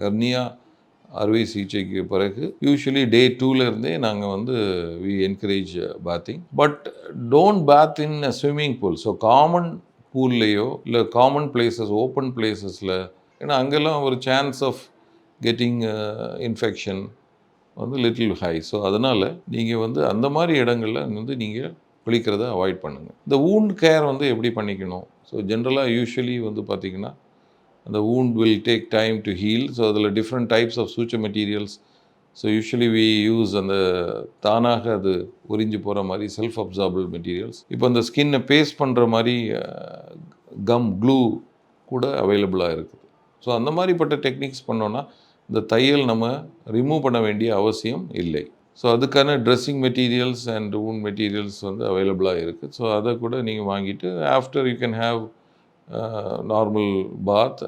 Hernia அறுவை சிகிச்சைக்கு பிறகு யூஸ்வலி டே 2லேருந்தே நாங்கள் வந்து we encourage bathing. But don't bath in a swimming pool. So common பூல்லையோ இல்லை காமன் பிளேசஸ், ஓப்பன் பிளேசஸில், ஏன்னா அங்கெல்லாம் ஒரு சான்ஸ் ஆஃப் கெட்டிங் இன்ஃபெக்ஷன் வந்து லிட்டில் ஹை. ஸோ அதனால் நீங்கள் வந்து அந்த மாதிரி இடங்களில் வந்து நீங்கள் குளிக்கிறத அவாய்ட் பண்ணுங்கள். இந்த வூண்ட் கேர் வந்து எப்படி பண்ணிக்கணும்? ஸோ ஜென்ரலாக யூஸ்வலி வந்து பார்த்திங்கன்னா அந்த wound will take time to heal. So அதில் different types of suture materials. So usually we use அந்த தானாக அது உறிஞ்சு போகிற மாதிரி செல்ஃப் அப்சார்பிள் மெட்டீரியல்ஸ். இப்போ அந்த ஸ்கின்னை பேஸ்ட் பண்ணுற மாதிரி கம் க்ளூ கூட அவைலபிளாக இருக்குது. ஸோ அந்த மாதிரிப்பட்ட டெக்னிக்ஸ் பண்ணோன்னா இந்த தையல் நம்ம ரிமூவ் பண்ண வேண்டிய அவசியம் இல்லை. ஸோ அதுக்கான dressing materials and wound materials வந்து அவைலபிளாக இருக்குது. ஸோ அதை கூட நீங்கள் வாங்கிட்டு after you can have normal path